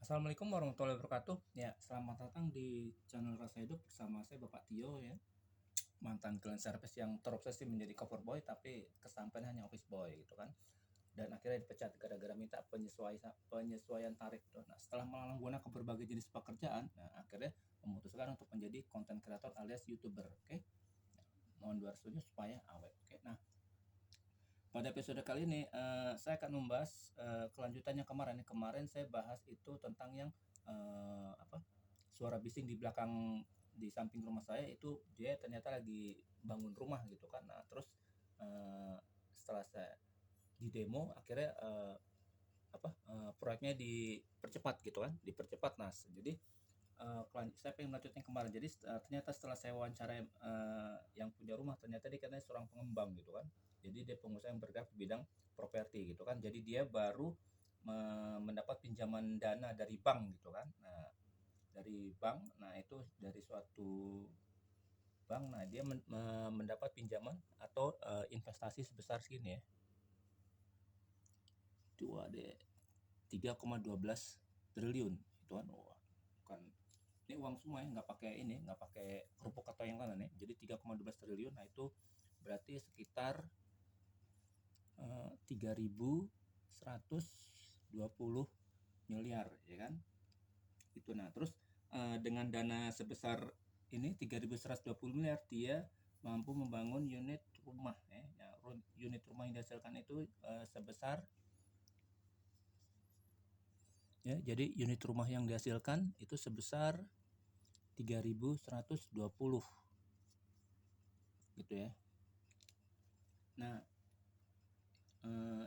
Assalamualaikum warahmatullahi wabarakatuh. Ya, selamat datang di channel Rasa Hidup bersama saya Bapak Tio ya. Mantan cleaning service yang terobsesi menjadi cover boy tapi kesampaian hanya office boy gitu kan. Dan akhirnya dipecat gara-gara minta penyesuaian tarif gitu. Nah, setelah melalang ke berbagai jenis pekerjaan, nah, akhirnya memutuskan untuk menjadi content creator alias YouTuber, oke. Mohon restunya supaya awet. Oke. Nah, pada episode kali ini saya akan membahas kelanjutannya kemarin. Kemarin saya bahas itu tentang yang suara bising di belakang di samping rumah saya itu dia ternyata lagi bangun rumah gitu kan. Nah, terus setelah saya di demo akhirnya proyeknya dipercepat gitu kan, dipercepat. Nah, jadi saya pengen melanjutkan kemarin. Jadi ternyata setelah saya wawancara yang punya rumah, ternyata dia katanya seorang pengembang gitu kan. Jadi dia pengusaha yang bergerak di bidang properti gitu kan. Jadi dia baru mendapat pinjaman dana dari bank gitu kan. Nah, dari bank, nah itu dari suatu bank, nah dia mendapat pinjaman atau investasi sebesar segini ya. Itu ada 3,12 triliun itu kan. Wah, bukan ini uang semua ya, nggak pakai kerupuk atau yang lain ya. Jadi 3,12 triliun, nah itu berarti sekitar 3.120 miliar ya kan itu. Nah terus dengan dana sebesar ini 3.120 miliar dia mampu membangun unit rumah ya. Unit rumah yang dihasilkan itu sebesar ya, jadi unit rumah yang dihasilkan itu sebesar 3.120 gitu ya. Nah,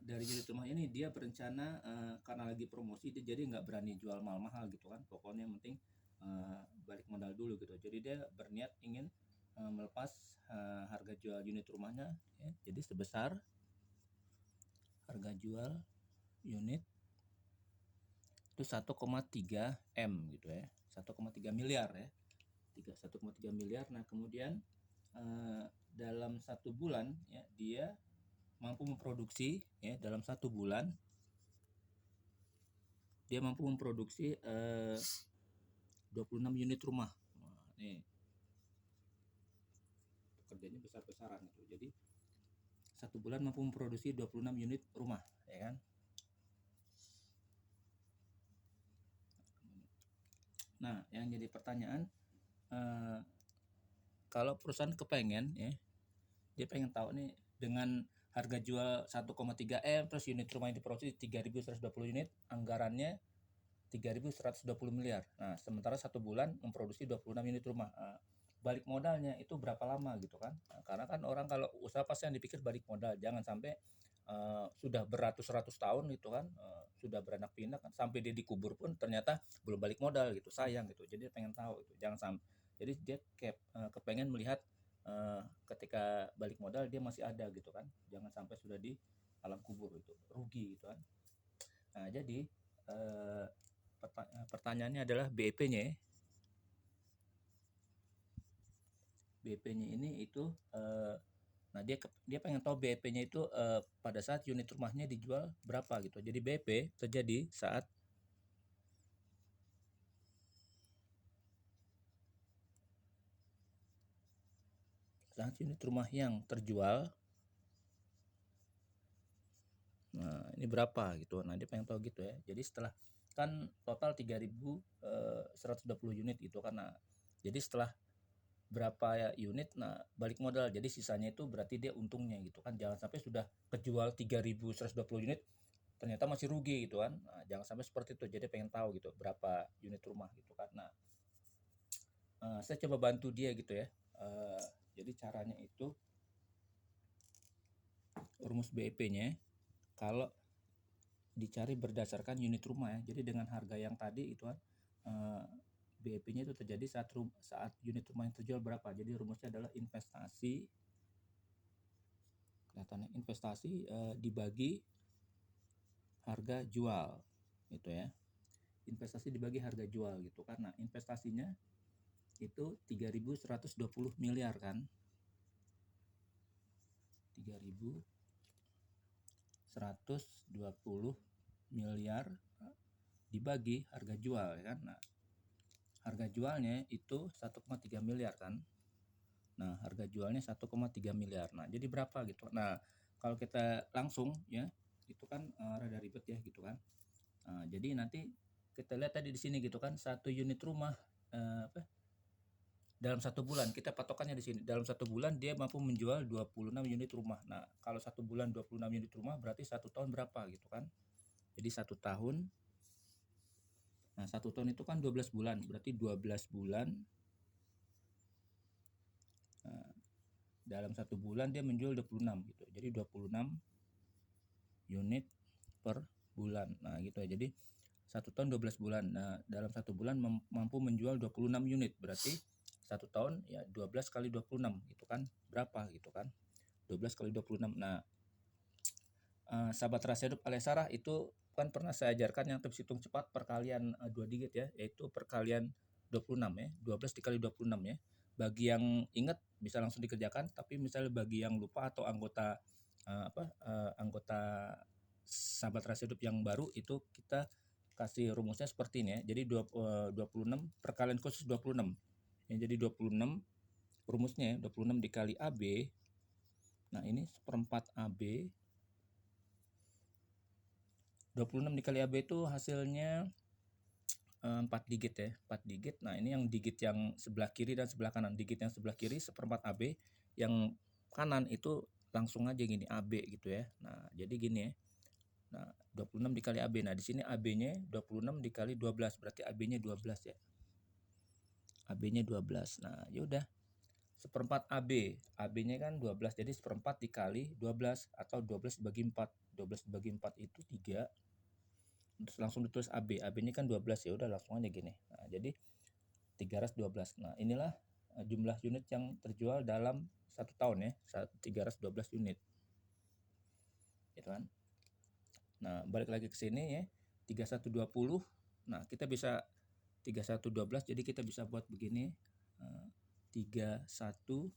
dari unit rumah ini dia berencana karena lagi promosi dia jadi nggak berani jual mahal-mahal gitu kan. Pokoknya yang penting balik modal dulu gitu. Jadi dia berniat ingin melepas harga jual unit rumahnya ya. Jadi sebesar harga jual unit itu 1,3 M gitu ya. 1,3 miliar ya. 1,3 miliar. Nah, kemudian dalam 1 bulan ya dia mampu memproduksi ya, dalam 1 bulan dia mampu memproduksi 26 unit rumah. Nah, ini pekerjaannya besar-besaran itu. Jadi 1 bulan mampu memproduksi 26 unit rumah ya kan. Nah, yang jadi pertanyaan kalau perusahaan kepengen ya, dia pengen tahu nih dengan harga jual 1,3 M terus unit rumah yang diproduksi 3.120 unit, anggarannya 3.120 miliar. Nah, sementara 1 bulan memproduksi 26 unit rumah. Balik modalnya itu berapa lama gitu kan? Nah, karena kan orang kalau usaha pasti yang dipikir balik modal, jangan sampai sudah beratus-ratus tahun gitu kan, sudah beranak pinak kan, sampai dia dikubur pun ternyata belum balik modal gitu, sayang gitu. Jadi dia pengen tahu itu, jangan sampai. Jadi dia kepengen melihat ketika balik modal dia masih ada gitu kan, jangan sampai sudah di alam kubur itu rugi gitu kan. Nah, jadi pertanyaannya adalah BEP-nya ya. BEP-nya ini itu nah dia pengen tahu BEP-nya itu pada saat unit rumahnya dijual berapa gitu. Jadi BEP terjadi saat unit rumah yang terjual. Nah, ini berapa gitu. Nah, dia pengen tahu gitu ya. Jadi setelah kan total 3.120 unit gitu karena jadi setelah berapa unit, nah balik modal, jadi sisanya itu berarti dia untungnya gitu kan. Jangan sampai sudah kejual 3.120 unit ternyata masih rugi gitu kan. Nah, jangan sampai seperti itu. Jadi pengen tahu gitu berapa unit rumah gitu kan. Nah, saya coba bantu dia gitu ya. Jadi caranya itu rumus BEP-nya kalau dicari berdasarkan unit rumah ya. Jadi dengan harga yang tadi itu kan BEP-nya itu terjadi saat unit rumah yang terjual berapa. Jadi rumusnya adalah investasi dibagi harga jual gitu ya. Investasi dibagi harga jual gitu karena investasinya itu 3.120 miliar kan. 3.120 miliar dibagi harga jual ya kan. Nah, harga jualnya itu 1,3 miliar kan. Nah, harga jualnya 1,3 miliar. Nah, jadi berapa gitu. Nah, kalau kita langsung ya, itu kan rada ribet ya gitu kan. Nah, jadi nanti kita lihat tadi di sini gitu kan, satu unit rumah dalam 1 bulan, kita patokannya di sini. Dalam 1 bulan dia mampu menjual 26 unit rumah. Nah, kalau 1 bulan 26 unit rumah berarti 1 tahun berapa gitu kan. Jadi 1 tahun. Nah, 1 tahun itu kan 12 bulan, berarti 12 bulan. Nah, dalam 1 bulan dia menjual 26 gitu. Jadi 26 unit per bulan. Nah, gitu ya. Jadi 1 tahun 12 bulan. Nah, dalam 1 bulan mampu menjual 26 unit. Berarti 1 tahun ya 12 kali 26 gitu kan. Berapa gitu kan. 12 kali 26. Nah, sahabat rahasia hidup alias Sarah itu kan pernah saya ajarkan yang tips hitung cepat perkalian 2 digit ya, yaitu perkalian 26 ya. 12 dikali 26 ya. Bagi yang ingat bisa langsung dikerjakan, tapi misalnya bagi yang lupa atau anggota anggota sahabat rahasia hidup yang baru itu kita kasih rumusnya seperti ini ya. Jadi 26 perkalian khusus 26. Ya, jadi 26 rumusnya ya, 26 dikali AB. Nah, ini seperempat AB. 26 dikali AB itu hasilnya 4 digit ya, 4 digit. Nah, ini yang digit yang sebelah kiri dan sebelah kanan. Digit yang sebelah kiri seperempat AB, yang kanan itu langsung aja gini AB gitu ya. Nah, jadi gini ya. Nah, 26 dikali AB. Nah, di sini AB-nya 26 dikali 12, berarti AB-nya 12 ya. AB-nya 12. Nah, yaudah. Seperempat AB. AB-nya kan 12, jadi seperempat dikali 12 atau 12 dibagi 4. 12 dibagi 4 itu 3. Terus langsung ditulis AB. AB-nya kan 12 ya, udah langsung aja gini. Nah, jadi 312. Nah, inilah jumlah unit yang terjual dalam 1 tahun ya, 312 unit. Gitu kan. Nah, balik lagi ke sini ya. 3120. Nah, kita bisa 3112, jadi kita bisa buat begini. 31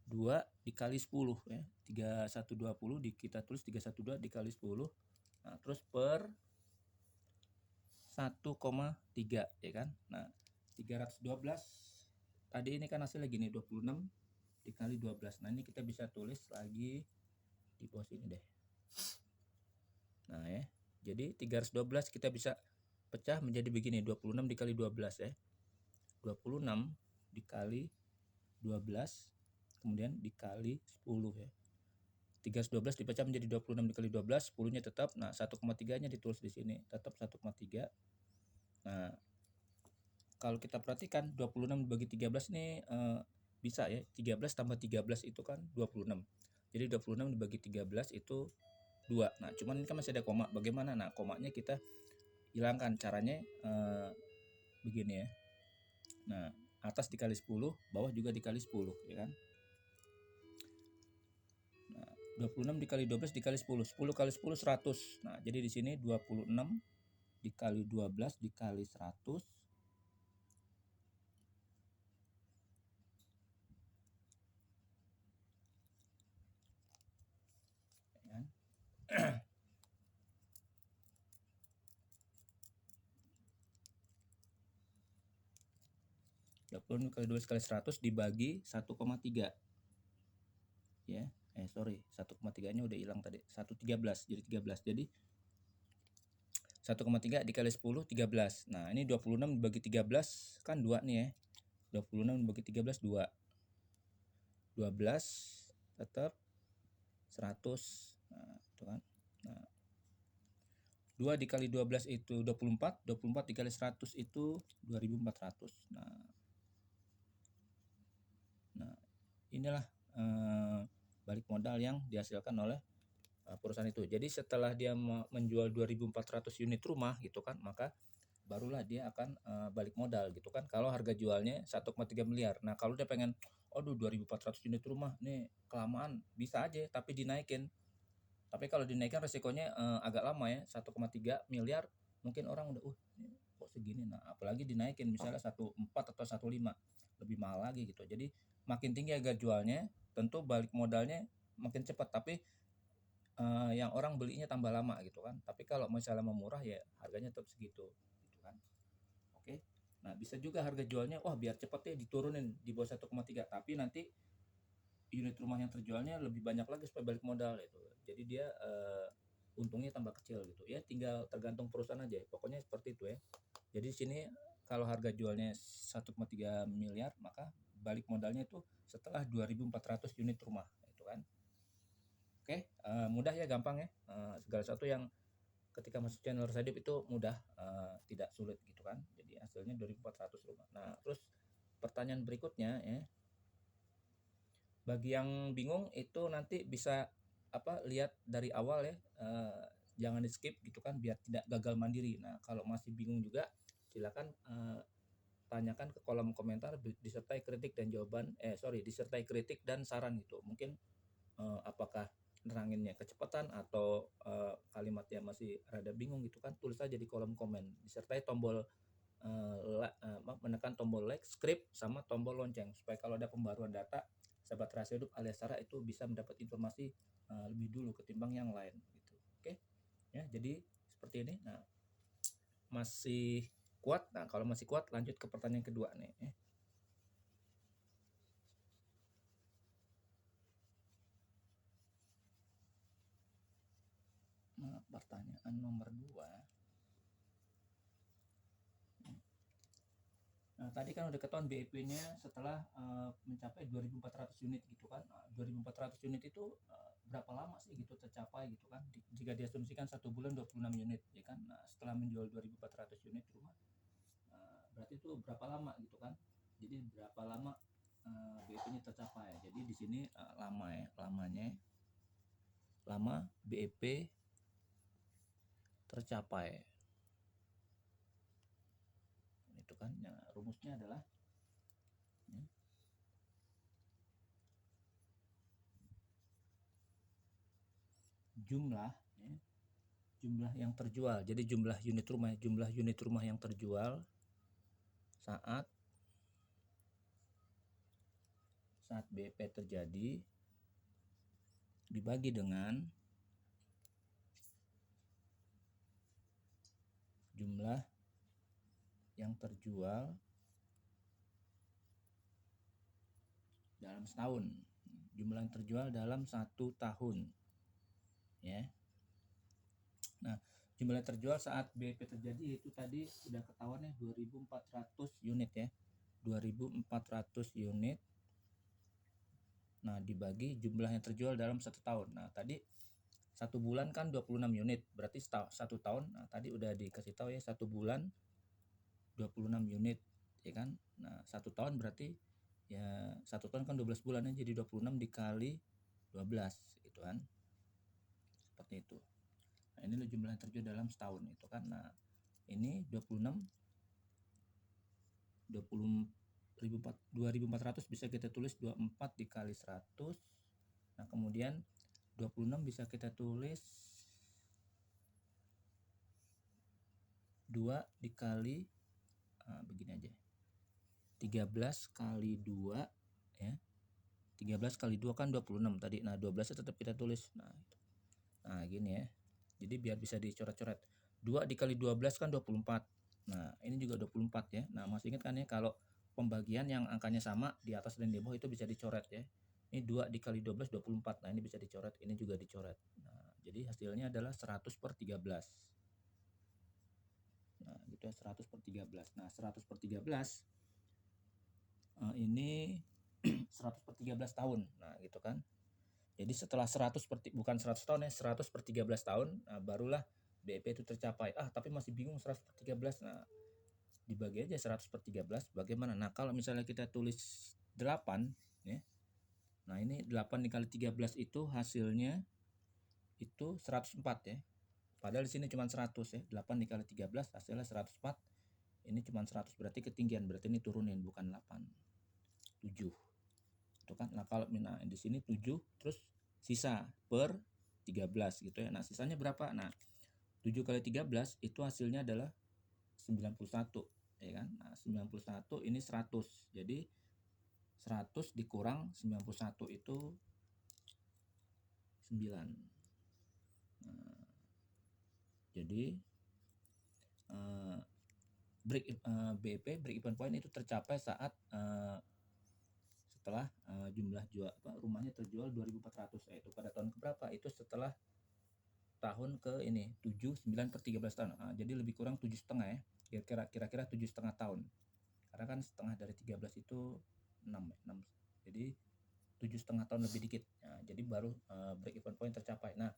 2 dikali 10 ya. 3120 kita tulis 312 dikali 10. Nah, terus per 1,3 ya kan. Nah, 312 tadi ini kan hasilnya gini, 26 dikali 12. Nah, ini kita bisa tulis lagi di bawah sini deh. Nah, ya. Jadi 312 kita bisa pecah menjadi begini, 26 dikali 12 ya. 26 dikali 12 kemudian dikali 10 ya. 312 dipecah menjadi 26 dikali 12, 10-nya tetap. Nah, 1,3-nya ditulis di sini, tetap 1,3. Nah, kalau kita perhatikan 26 dibagi 13 ini bisa ya. 13 tambah 13 itu kan 26. Jadi 26 dibagi 13 itu 2. Nah, cuman ini kan masih ada koma. Bagaimana? Nah, komanya kita hilangkan. Caranya begini ya. Nah, atas dikali 10, bawah juga dikali 10 ya kan. Nah, 26 dikali 12 dikali 10. 10 kali 10 100. Nah, jadi di sini 26 dikali 12 dikali 100. Ya. 26 kali 12 kali 100 dibagi 1,3. Ya. 1,3-nya udah hilang tadi. 1,13 jadi 13. Jadi 1,3 dikali 10 13. Nah, ini 26 dibagi 13 kan 2 nih ya. 26 dibagi 13 2. 12 tetap 100. Nah, itu kan. Nah, 2 dikali 12 itu 24, 24 dikali 100 itu 2400. Nah, inilah balik modal yang dihasilkan oleh perusahaan itu. Jadi setelah dia menjual 2400 unit rumah gitu kan, maka barulah dia akan balik modal gitu kan. Kalau harga jualnya 1,3 miliar. Nah, kalau dia pengen, aduh 2400 unit rumah nih kelamaan, bisa aja tapi dinaikin. Tapi kalau dinaikkan resikonya agak lama ya. 1,3 miliar mungkin orang udah kok segini. Nah, apalagi dinaikin misalnya 1,4 atau 1,5, lebih mahal lagi gitu. Jadi makin tinggi harga jualnya, tentu balik modalnya makin cepat. Tapi yang orang belinya tambah lama gitu kan. Tapi kalau misalnya mau murah ya harganya tetap segitu gitu kan. Oke. Nah, bisa juga harga jualnya wah biar cepet ya diturunin di bawah 1,3, tapi nanti unit rumah yang terjualnya lebih banyak lagi supaya balik modal gitu. Jadi dia untungnya tambah kecil gitu. Ya tinggal tergantung perusahaan aja. Pokoknya seperti itu ya. Jadi di sini kalau harga jualnya 1,3 miliar, maka balik modalnya itu setelah 2.400 unit rumah itu kan. Oke, mudah ya, gampang ya. Segala sesuatu yang ketika masuk channel Rasa Hidup itu mudah, tidak sulit gitu kan. Jadi hasilnya 2.400 rumah. Nah, terus pertanyaan berikutnya ya. Bagi yang bingung itu nanti bisa lihat dari awal ya, jangan di skip gitu kan biar tidak gagal mandiri. Nah, kalau masih bingung juga silakan tanyakan ke kolom komentar disertai kritik dan disertai kritik dan saran gitu. Mungkin apakah neranginnya kecepatan atau kalimatnya masih rada bingung gitu kan, tulis aja di kolom komen disertai tombol menekan tombol like, subscribe sama tombol lonceng supaya kalau ada pembaruan data sahabat Rasa Hidup alias Sarah itu bisa mendapat informasi lebih dulu ketimbang yang lain gitu. Oke. Ya, jadi seperti ini. Nah, masih kuat. Nah, kalau masih kuat lanjut ke pertanyaan kedua nih. Nah, pertanyaan nomor 2. Nah, tadi kan udah ketahuan BEP-nya setelah mencapai 2.400 unit gitu kan. Nah, 2.400 unit itu berapa lama sih gitu tercapai gitu kan? Jika diasumsikan 1 bulan 26 unit ya kan. Nah, setelah menjual 2.400 unit rumah, berarti itu berapa lama gitu kan? Jadi berapa lama BEP-nya tercapai? Jadi di sini lama ya, lama BEP tercapai. Itu kan. Nah, rumusnya adalah ya, jumlah yang terjual. Jadi jumlah unit rumah yang terjual saat BEP terjadi dibagi dengan jumlah yang terjual dalam setahun. Jumlah yang terjual dalam 1 tahun. Ya. Nah, jumlah yang terjual saat BEP terjadi itu tadi sudah ketahuan ya 2.400 unit ya. 2.400 unit. Nah, dibagi jumlah yang terjual dalam 1 tahun. Nah, tadi 1 bulan kan 26 unit, berarti 1 tahun. Nah, tadi udah dikasih tahu ya 1 bulan 26 unit ya kan. Nah, 1 tahun berarti ya 1 tahun kan 12 bulan ya, jadi 26 dikali 12 gitu kan. Seperti itu. Nah, ini jumlah yang terjual dalam setahun itu kan. Nah, ini 2.400 bisa kita tulis 24 dikali 100. Nah, kemudian 26 bisa kita tulis 2 dikali begini aja. 13 kali 2 ya. 13 kali 2 kan 26 tadi. Nah, 12 tetap kita tulis. Nah, gini ya. Jadi biar bisa dicoret-coret. 2 dikali 12 kan 24. Nah, ini juga 24 ya. Nah, masih ingat kan ya kalau pembagian yang angkanya sama di atas dan di bawah itu bisa dicoret ya. Ini 2 dikali 12 24. Nah, ini bisa dicoret, ini juga dicoret. Nah, jadi hasilnya adalah 100/13. Nah, gitu ya, 100/13. Nah, 100/13 ini 100/13 tahun. Nah, gitu kan. Jadi setelah bukan 100 tahun ya, 100/13 tahun, nah, barulah BEP itu tercapai. Tapi masih bingung 100/13. Nah, dibagi aja 100/13 bagaimana? Nah, kalau misalnya kita tulis 8 ya. Nah, ini 8 dikali 13 itu hasilnya itu 104 ya. Padahal di sini cuma 100 ya. 8 dikali 13 hasilnya 104. Ini cuma 100, berarti ketinggian, berarti ini turunin bukan 8. 7. Itu kan. Nah, kalau di sini 7 terus sisa per 13 gitu ya. Nah, sisanya berapa? Nah, 7 kali 13 itu hasilnya adalah 91 ya kan. Nah, 91 ini 100. Jadi 100 dikurang 91 itu 9. Nah, jadi BEP break even point itu tercapai saat setelah jumlah rumahnya terjual 2.400, yaitu pada tahun keberapa? Itu setelah tahun ke ini 7 9 per 13 tahun. Jadi lebih kurang 7,5 ya. Kira-kira 7,5 tahun. Karena kan setengah dari 13 itu 6. Jadi 7,5 tahun lebih dikit. Nah, jadi baru break even point tercapai. Nah,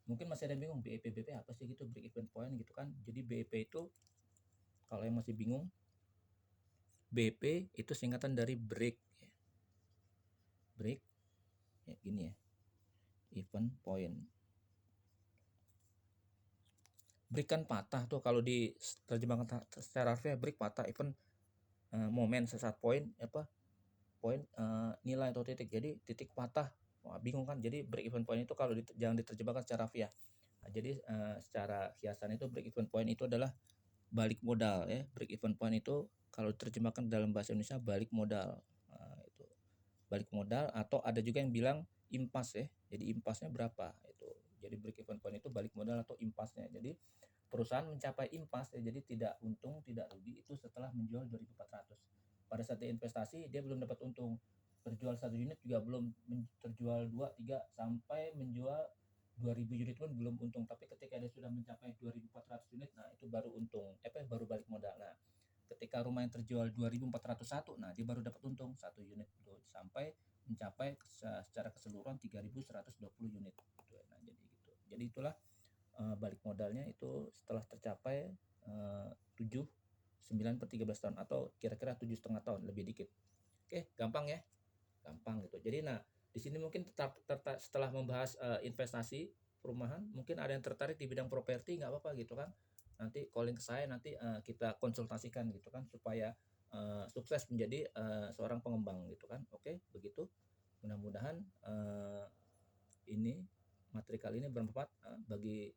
mungkin masih ada yang bingung BEP apa sih gitu break even point gitu kan. Jadi BEP itu kalau yang masih bingung, BEP itu singkatan dari break ya. Break ya gini ya. Even point. Break kan patah tuh kalau diterjemahkan secara harfiah, break patah, even momen sesaat poin nilai atau titik. Jadi titik patah. Wah, bingung kan? Jadi break even point itu kalau jangan diterjemahkan secara harfiah. Nah, jadi secara kiasan itu break even point itu adalah balik modal ya. Break even point itu kalau diterjemahkan dalam bahasa Indonesia balik modal. Itu balik modal, atau ada juga yang bilang impas ya. Jadi impasnya berapa itu. Jadi break even point itu balik modal atau impasnya. Jadi perusahaan mencapai impas ya, jadi tidak untung tidak rugi itu setelah menjual 2.400. Pada saat dia investasi dia belum dapat untung, terjual 1 unit juga belum, terjual 2 3 sampai menjual 2.000 unit pun belum untung. Tapi ketika dia sudah mencapai 2.400 unit, nah itu baru untung, baru balik modal. Nah, ketika rumah yang terjual 2.401, nah dia baru dapat untung 1 unit sampai mencapai secara keseluruhan 3.120 unit. Nah, jadi gitu. Jadi itulah balik modalnya itu setelah tercapai 7 9 per 13 tahun atau kira-kira 7,5 tahun lebih dikit. Oke, gampang ya. Gampang gitu. Jadi nah, di sini mungkin setelah membahas investasi perumahan, mungkin ada yang tertarik di bidang properti, nggak apa-apa gitu kan. Nanti calling ke saya, nanti kita konsultasikan gitu kan supaya sukses menjadi seorang pengembang gitu kan. Oke, begitu. Mudah-mudahan ini materi kali ini bermanfaat bagi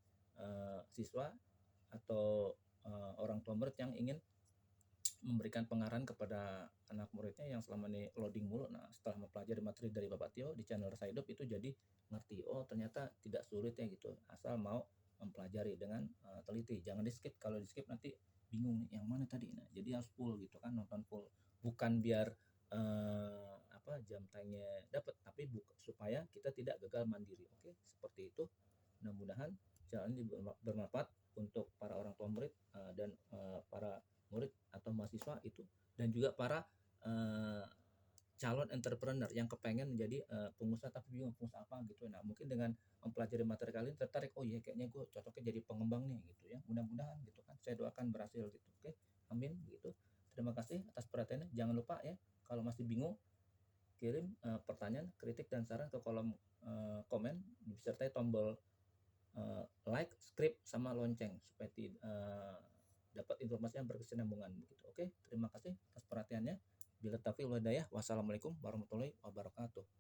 siswa atau orang tua murid yang ingin memberikan pengarahan kepada anak muridnya yang selama ini loading mulu. Nah, setelah mempelajari materi dari Bapak Tio di channel Rasa Hidup itu jadi ngerti, oh ternyata tidak sulit ya gitu, asal mau mempelajari dengan teliti. Jangan di skip, kalau di skip nanti bingung nih yang mana tadi. Nah, jadi harus full gitu kan, nonton full, bukan biar jam tanya dapat, tapi supaya kita tidak gagal mandiri. Oke, seperti itu. Mudah-mudahan channel ini bermanfaat untuk para orang tua murid dan para murid atau mahasiswa itu, dan juga para calon entrepreneur yang kepengen menjadi pengusaha tapi bingung pengusaha apa gitu. Nah, mungkin dengan mempelajari materi kali ini tertarik, oh iya kayaknya gue cocoknya jadi pengembang nih gitu ya. Mudah-mudahan gitu kan, saya doakan berhasil gitu. Oke, amin gitu. Terima kasih atas perhatiannya. Jangan lupa ya, kalau masih bingung kirim pertanyaan, kritik dan saran ke kolom komen disertai tombol like, subscribe sama lonceng supaya dapat informasi yang berkesinambungan begitu. Oke, terima kasih atas perhatiannya. Bila taufiq wal hidayah. Wassalamualaikum warahmatullahi wabarakatuh.